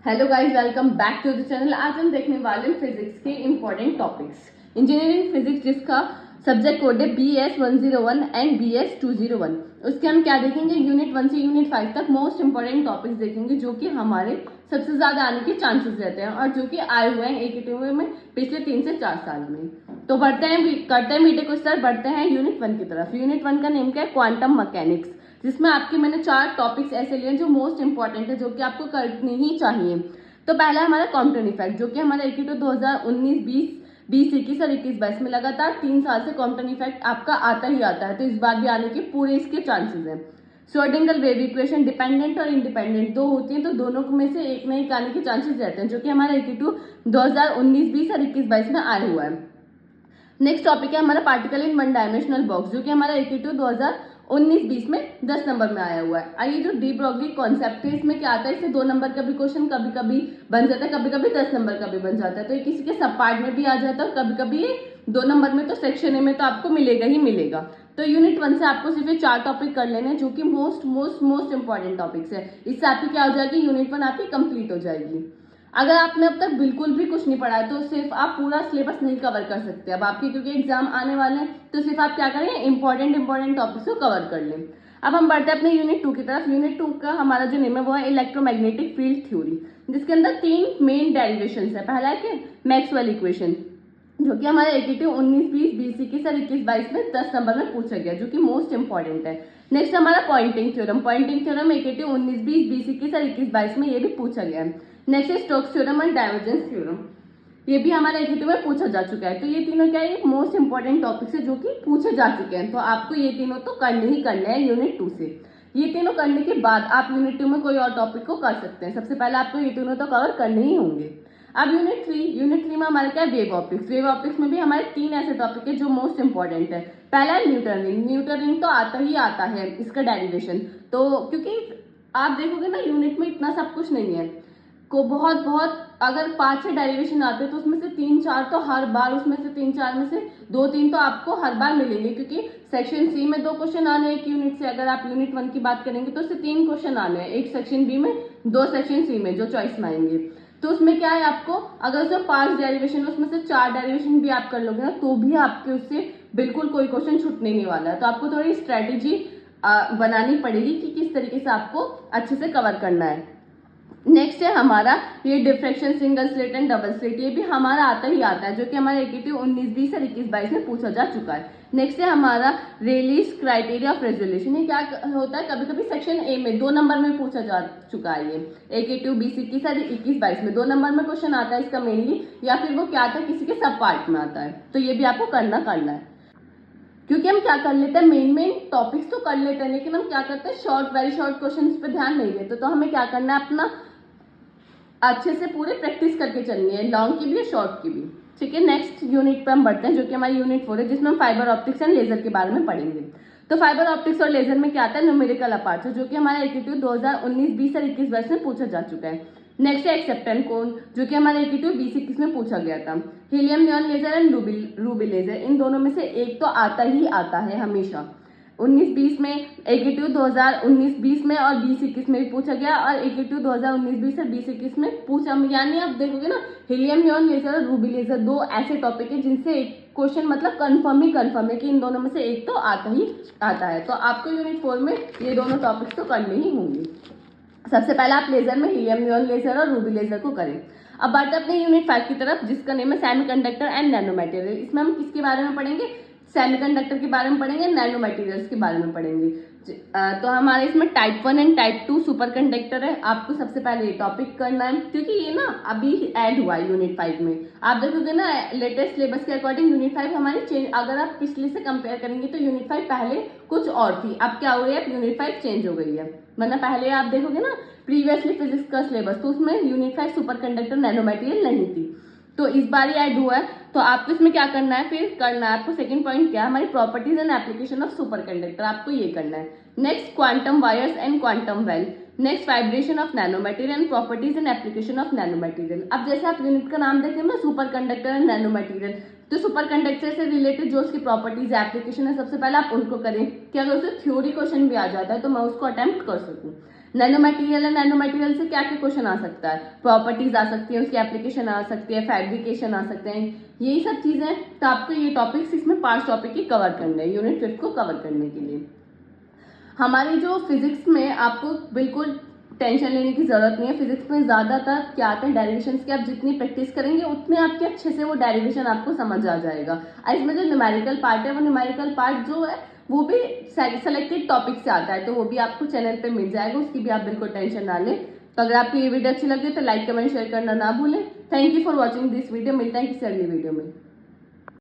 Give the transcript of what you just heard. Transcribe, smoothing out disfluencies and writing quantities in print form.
Hello guys, welcome back to the channel. आज हम देखने वाले हैं फिजिक्स के इंपॉर्टेंट टॉपिक्स। इंजीनियरिंग फिजिक्स जिसका सब्जेक्ट कोड है BS 101 एंड BS 201। उसके हम क्या देखेंगे, यूनिट 1 से यूनिट 5 तक मोस्ट इंपॉर्टेंट टॉपिक्स देखेंगे जो कि हमारे सबसे ज्यादा आने के चांसेस रहते हैं और जो कि आए हुए हैं AKTV में पिछले 3 से 4 साल में। तो बढ़ते हैं, करते हैं वीडियो को स्टार्ट, बढ़ते हैं यूनिट 1 की तरफ। यूनिट 1 का नेम क्या है, क्वांटम मैकेनिक्स, जिसमें आपके मैंने 4 टॉपिक्स ऐसे लिए जो मोस्ट इंपॉर्टेंट है, जो कि आपको करनी ही चाहिए। तो पहला हमारा कॉम्पटन इफेक्ट, जो कि हमारा AKTV 2019-20 और 21-22 में लगातार 3 साल से कॉम्पटन इफेक्ट आपका आता ही आता है, तो इस बार भी आने के पूरे इसके चांसेस हैं। श्रोडिंगर वेव इक्वेशन डिपेंडेंट और इंडिपेंडेंट दो होती है, तो दोनों में से एक नहीं आने के चांसेस रहते हैं, जो कि हमारा AKTV 2019-20 और 21-22 में आया हुआ है। नेक्स्ट टॉपिक है हमारा particle in one dimensional box, जो कि हमारा AKTV 2019-20 में 10 नंबर में आया हुआ है। आइए, जो डी ब्रॉगली कॉन्सेप्ट है, इसमें क्या आता है, इससे 2 नंबर का भी क्वेश्चन कभी कभी बन जाता है, कभी कभी 10 नंबर का भी बन जाता है। तो ये किसी के सब पार्ट में भी आ जाता है और कभी कभी ये 2 नंबर में तो सेक्शन ए में तो आपको मिलेगा ही मिलेगा। तो यूनिट 1 से आपको सिर्फ 4 टॉपिक कर लेने हैं, जो कि मोस्ट इंपॉर्टेंट टॉपिक्स है। इससे आपकी क्या हो जाएगी, यूनिट 1 आपकी कंप्लीट हो जाएगी। अगर आपने अब तक बिल्कुल भी कुछ नहीं पढ़ा है तो सिर्फ आप पूरा सिलेबस नहीं कवर कर सकते। अब आपके क्योंकि एग्जाम आने वाले हैं, तो सिर्फ आप क्या करें, इंपॉर्टेंट टॉपिक्स को कवर कर लें। अब हम बढ़ते हैं अपने यूनिट 2 की तरफ। यूनिट 2 का हमारा जो नेम है वो है इलेक्ट्रोमैग्नेटिक फील्ड थ्योरी, जिसके अंदर 3 मेन डेरिवेशन है। पहला है कि मैक्सवेल इक्वेशन, जो कि हमारे AKTV 19-20, 20-21 और 21-22 में 10 नंबर में पूछा गया, जो कि मोस्ट इंपॉर्टेंट है। नेक्स्ट हमारा पॉइंटिंग थ्योरम AKTV 19-20, 20-21 और 21-22 में ये भी पूछा गया है। नेक्स्ट है स्टोक्स थ्योरम और डाइवर्जेंस थ्योरम, ये भी हमारे AKTV में पूछा जा चुका है। तो ये तीनों क्या है, मोस्ट इंपॉर्टेंट टॉपिक्स है जो कि पूछे जा चुके हैं, तो आपको ये तीनों तो करने ही करने हैं यूनिट 2 से। ये तीनों करने के बाद आप यूनिट 2 में कोई और टॉपिक को कर सकते हैं। सबसे पहले आपको ये तीनों तो कवर करने ही होंगे। अब यूनिट 3 में हमारे क्या है, वेव ऑप्टिक्स। वेव ऑप्टिक्स में भी हमारे 3 ऐसे टॉपिक है जो मोस्ट इंपॉर्टेंट है। पहला है न्यूटन रिंग। न्यूटन रिंग तो आता ही आता है, इसका डेरिवेशन तो, क्योंकि आप देखोगे ना यूनिट में इतना सब कुछ नहीं है को बहुत अगर 5-6 डेरिवेशन आते हैं तो उसमें से 3-4 तो हर बार, उसमें से 3-4 में से 2-3 तो आपको हर बार मिलेंगे, क्योंकि सेक्शन सी में 2 क्वेश्चन आने हैं एक यूनिट से। अगर आप यूनिट 1 की बात करेंगे तो उससे 3 क्वेश्चन आने हैं, एक सेक्शन बी में, 2 सेक्शन सी में, जो चॉइस में आएंगे। तो उसमें क्या है, आपको अगर उसमें 5 डेरिवेशन उसमें से 4 डेरिवेशन भी आप कर लोगे ना, तो भी आपके उससे बिल्कुल कोई क्वेश्चन छूटने नहीं वाला है। तो आपको थोड़ी स्ट्रेटेजी बनानी पड़ेगी कि किस तरीके से आपको अच्छे से कवर करना है। नेक्स्ट है हमारा ये diffraction single slit and double slit, ये भी हमारा आता ही आता है, जो कि हमारे AKTV 19-20 और 21-22 में पूछा जा चुका है। नेक्स्ट है हमारा रेलीज क्राइटेरिया ऑफ रेजोल्यूशन। ये क्या होता है, कभी कभी सेक्शन ए में 2 नंबर में पूछा जा चुका है। ये AKTV 20-21 और 21-22 में 2 नंबर में क्वेश्चन आता है इसका मेनली, या फिर वो क्या आता है, किसी के सब पार्ट में आता है। तो ये भी आपको करना है, क्योंकि हम क्या कर लेते हैं, मेन टॉपिक्स तो कर लेते हैं, लेकिन हम क्या करते हैं, वेरी शॉर्ट क्वेश्चन पे ध्यान नहीं देते। तो हमें क्या करना है, अपना अच्छे से पूरी प्रैक्टिस करके चलनी है, लॉन्ग की भी और शॉर्ट की भी। ठीक है, नेक्स्ट यूनिट पे हम बढ़ते हैं, जो कि हमारी यूनिट 4 है, जिसमें हम फाइबर ऑप्टिक्स एंड लेजर के बारे में पढ़ेंगे। तो फाइबर ऑप्टिक्स और लेजर में क्या आता है, न्यूमेरिकल अपर्चर, जो कि हमारे AKTV 2019-20 और 21-22 में पूछा जा चुका है। नेक्स्ट है एक्सेप्टेंस कोन, जो कि हमारे AKTV 20-21 में पूछा गया था। Helium neon laser and ruby laser, इन दोनों में से एक तो आता ही आता है हमेशा। 19-20 में AKTV 2019-20 में और 20-21 में भी पूछा गया, और AKTV 2019-20 और 20-21 में पूछा, यानी आप देखोगे ना, हीलियम नियॉन लेजर और रूबी लेजर 2 ऐसे टॉपिक है जिनसे एक क्वेश्चन मतलब कंफर्म है कि इन दोनों में से एक तो आता ही आता है। तो आपको यूनिट 4 में ये दोनों टॉपिक्स तो करने ही होंगे। सबसे पहले आप लेजर में हीलियम नियॉन लेजर और रूबी लेजर को करें। अब बढ़ते अपने यूनिट 5 की तरफ, जिसका नेम है सेमीकंडक्टर एंड नैनो मटेरियल। इसमें हम किसके बारे में पढ़ेंगे, सेमीकंडक्टर के बारे में पढ़ेंगे, नैनो मटेरियल्स के बारे में पढ़ेंगे। तो हमारे इसमें type 1 and type 2 super conductor है। आपको सबसे पहले ये टॉपिक करना है, क्योंकि ये ना अभी ऐड हुआ है यूनिट 5 में। आप देखोगे ना, लेटेस्ट सिलेबस के अकॉर्डिंग यूनिट 5 हमारी चेंज, अगर आप पिछले से कंपेयर करेंगे तो यूनिट 5 पहले कुछ और थी, अब क्या हो गई है, यूनिट 5 चेंज हो गई है। वरना पहले आप देखोगे ना प्रीवियसली फिजिक्स का सिलेबस, तो उसमें unit 5 super conductor nano material नहीं थी, तो इस बार ही ऐड हुआ है। तो आपको इसमें क्या करना है, फिर करना है आपको सेकंड पॉइंट क्या है, हमारी properties and application of super conductor, आपको ये करना है। Next quantum wires and quantum well. Next vibration of nano material and properties and application of nano material. अब जैसे आप यूनिट का नाम देखें ना, super conductor and nano material, तो सुपर कंडक्टर से रिलेटेड जो उसकी प्रॉपर्टीज एप्लीकेशन है, सबसे पहले आप उनको करें कि अगर उससे थ्योरी क्वेश्चन भी आ जाता है तो मैं उसको अटेम्प्ट कर सकूं। नैनो मटेरियल है, नैनो मटेरियल से क्या क्या क्वेश्चन आ सकता है, प्रॉपर्टीज आ सकती है, उसकी एप्लीकेशन आ सकती है, फैब्रिकेशन आ सकते हैं, यही सब चीजें। तो आपको ये टॉपिक्स इसमें 5 टॉपिक ही कवर करने हैं यूनिट 5 को कवर करने के लिए। हमारी जो फिजिक्स में आपको बिल्कुल टेंशन लेने की जरूरत नहीं है। फिजिक्स में ज्यादातर क्या आते हैं डेरिवेशंस की, आप जितनी प्रैक्टिस करेंगे उतने आपके अच्छे से वो डेरिवेशन आपको समझ आ जाएगा। और इसमें जो न्यूमेरिकल पार्ट है, वो न्यूमेरिकल पार्ट जो है वो भी सेलेक्टेड टॉपिक से आता है, तो वो भी आपको चैनल पे मिल जाएगा, उसकी भी आप बिल्कुल टेंशन ना लें। तो अगर आपको ये वीडियो अच्छी लगी तो लाइक कमेंट शेयर करना ना भूलें। Thank you for watching this video. मिलता है किसी अगली वीडियो में।